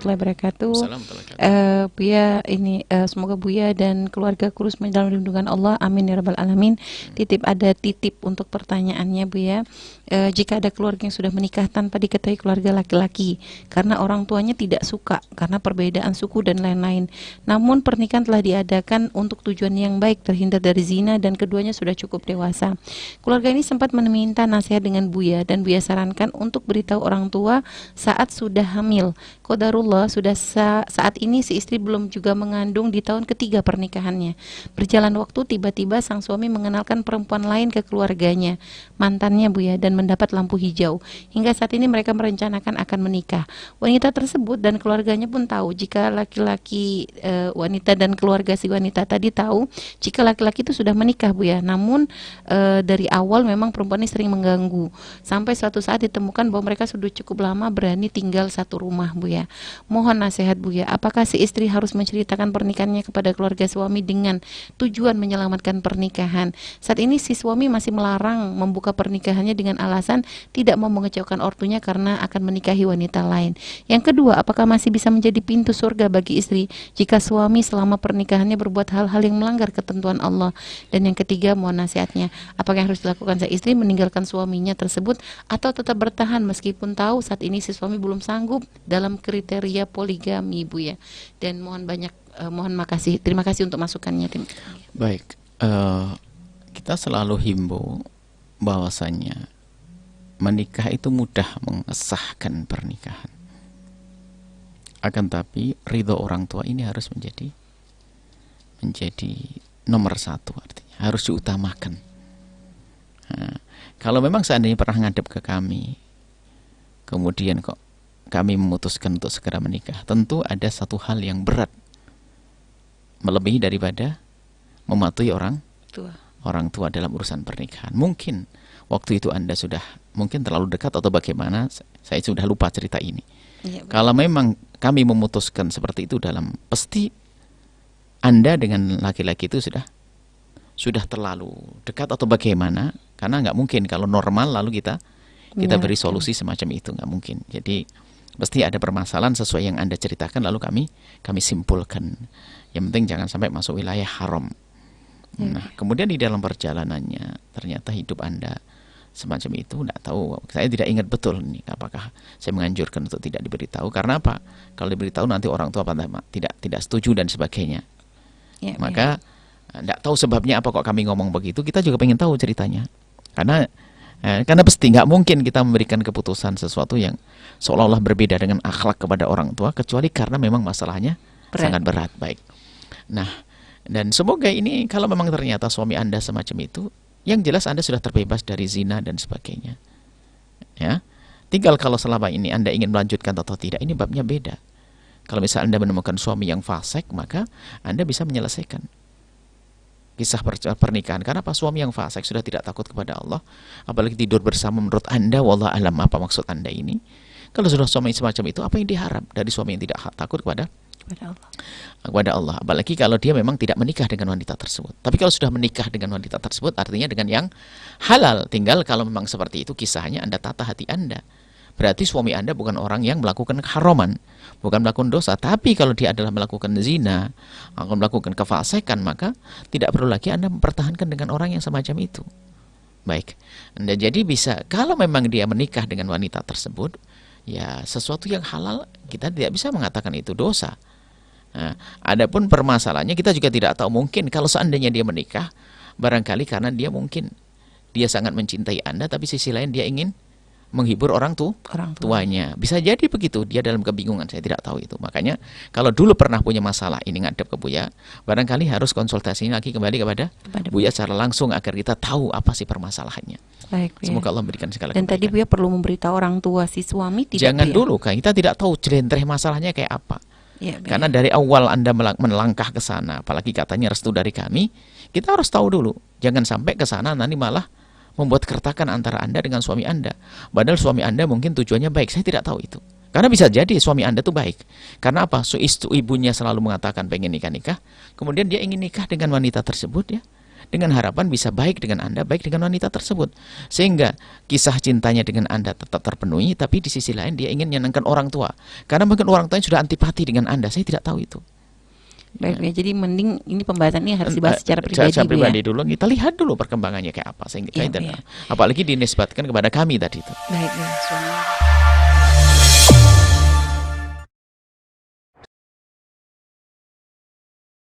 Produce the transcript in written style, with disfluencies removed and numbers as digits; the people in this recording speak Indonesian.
warahmatullahi wabarakatuh. Assalamualaikum warahmatullahi wabarakatuh. Buya, ini semoga Buya dan keluarga kurus dalam lindungan Allah. Amin ya rabbal alamin. Titip untuk pertanyaannya Buya. Jika ada keluarga yang sudah menikah tanpa diketahui keluarga laki-laki karena orang tuanya tidak suka karena perbedaan suku dan lain-lain. Namun pernikahan telah diadakan untuk tujuan yang baik, terhindar dari zina dan keduanya sudah cukup dewasa. Keluarga ini sempat meminta nasihat dengan Buya dan Buya sarankan untuk beritahu orang tua saat sudah hamil. Qadarullah sudah saat ini si istri belum juga mengandung di tahun ketiga pernikahannya. Berjalan waktu tiba-tiba sang suami mengenalkan perempuan lain ke keluarganya, mantannya Buya, dan mendapat lampu hijau. Hingga saat ini mereka merencanakan akan menikah. Wanita tersebut dan keluarganya pun tahu jika laki-laki wanita dan keluarga si wanita tadi tahu jika laki-laki itu sudah menikah Buya. Namun dari awal memang perempuan ini sering mengganggu sampai suatu saat ditemukan bahwa mereka sudah cukup lama berani tinggal satu rumah Buya. Mohon nasihat Buya, apakah si istri harus menceritakan pernikahannya kepada keluarga suami dengan tujuan menyelamatkan pernikahan? Saat ini si suami masih melarang membuka pernikahannya dengan alasan tidak mau mengecewakan ortunya karena akan menikahi wanita lain. Yang kedua, apakah masih bisa menjadi pintu surga bagi istri jika suami selama pernikahannya berbuat hal-hal yang melanggar ketentuan Allah? Dan yang ketiga, mohon nasihatnya, apakah yang harus dilakukan si istri meninggalkan suaminya tersebut atau tetap bertahan meskipun tahu saat ini si suami belum sanggup dalam kriteria poligami Buya? Dan mohon makasih, terima kasih untuk masukannya. Baik, kita selalu himbau bahwasanya menikah itu mudah mengesahkan pernikahan. Akan tapi ridho orang tua ini harus menjadi nomor satu, artinya harus diutamakan. Nah, kalau memang seandainya pernah ngadep ke kami, kemudian kok kami memutuskan untuk segera menikah, tentu ada satu hal yang berat melebihi daripada mematuhi orang tua dalam urusan pernikahan. Mungkin waktu itu Anda sudah mungkin terlalu dekat atau bagaimana, saya sudah lupa cerita ini. Ya, kalau memang kami memutuskan seperti itu pasti Anda dengan laki-laki itu sudah terlalu dekat atau bagaimana, karena nggak mungkin kalau normal lalu kita beri solusi semacam itu, nggak mungkin. Jadi pasti ada permasalahan sesuai yang Anda ceritakan lalu kami simpulkan. Yang penting jangan sampai masuk wilayah haram. Nah, kemudian di dalam perjalanannya ternyata hidup Anda semacam itu, tidak tahu, saya tidak ingat betul nih apakah saya menganjurkan untuk tidak diberitahu. Karena apa? Kalau diberitahu nanti orang tua tidak setuju dan sebagainya. Maka tidak tahu sebabnya apa kok kami ngomong begitu. Kita juga pengen tahu ceritanya. Karena pasti nggak mungkin kita memberikan keputusan sesuatu yang seolah-olah berbeda dengan akhlak kepada orang tua, kecuali karena memang masalahnya sangat berat. Baik. Nah, dan semoga ini kalau memang ternyata suami Anda semacam itu, yang jelas Anda sudah terbebas dari zina dan sebagainya. Ya. Tinggal kalau selama ini Anda ingin melanjutkan atau tidak, ini babnya beda. Kalau misalnya Anda menemukan suami yang fasik, maka Anda bisa menyelesaikan kisah pernikahan. Karena apa? Suami yang fasik sudah tidak takut kepada Allah, apalagi tidur bersama. Menurut Anda, wallah alam, apa maksud Anda ini? Kalau sudah suami semacam itu, apa yang diharap dari suami yang tidak takut kepada Allah? Apalagi kalau dia memang tidak menikah dengan wanita tersebut. Tapi kalau sudah menikah dengan wanita tersebut, artinya dengan yang halal. Tinggal kalau memang seperti itu kisahnya, Anda tata hati Anda. Berarti suami Anda bukan orang yang melakukan keharaman, bukan melakukan dosa. Tapi kalau dia adalah melakukan zina, akan melakukan kefasikan, maka tidak perlu lagi Anda mempertahankan dengan orang yang semacam itu. Baik. Dan jadi bisa, kalau memang dia menikah dengan wanita tersebut, ya sesuatu yang halal, kita tidak bisa mengatakan itu dosa. Nah, adapun permasalahannya kita juga tidak tahu, mungkin kalau seandainya dia menikah, barangkali karena dia sangat mencintai Anda, tapi sisi lain dia ingin menghibur orang tuanya. Bisa jadi begitu, dia dalam kebingungan, saya tidak tahu itu. Makanya kalau dulu pernah punya masalah ini ngadep ke Buya, barangkali harus konsultasi lagi kembali kepada Buya secara langsung agar kita tahu apa sih permasalahannya. Baik, semoga Allah memberikan segala kebaikan. Dan tadi Buya perlu memberitahu orang tua si suami tidak. Jangan dulu kan, kita tidak tahu jelentreh masalahnya kayak apa. Karena dari awal Anda melangkah ke sana, apalagi katanya restu dari kami, kita harus tahu dulu. Jangan sampai ke sana nanti malah membuat keretakan antara Anda dengan suami Anda. Padahal suami Anda mungkin tujuannya baik, saya tidak tahu itu. Karena bisa jadi suami Anda itu baik. Karena apa? Ibunya selalu mengatakan pengen nikah-nikah, kemudian dia ingin nikah dengan wanita tersebut, ya. dengan harapan bisa baik dengan Anda, baik dengan wanita tersebut. Sehingga kisah cintanya dengan Anda tetap terpenuhi, tapi di sisi lain dia ingin menyenangkan orang tua. Karena mungkin orang tuanya sudah antipati dengan Anda, saya tidak tahu itu. Baik, ya. Jadi mending ini pembahasan ini harus dibahas secara pribadi, Secara Bu, pribadi ya. dulu, kita lihat dulu perkembangannya kayak apa. Sehingga Iya, Bu, ya. apalagi dinisbatkan kepada kami tadi itu. Baik, ya. Suami.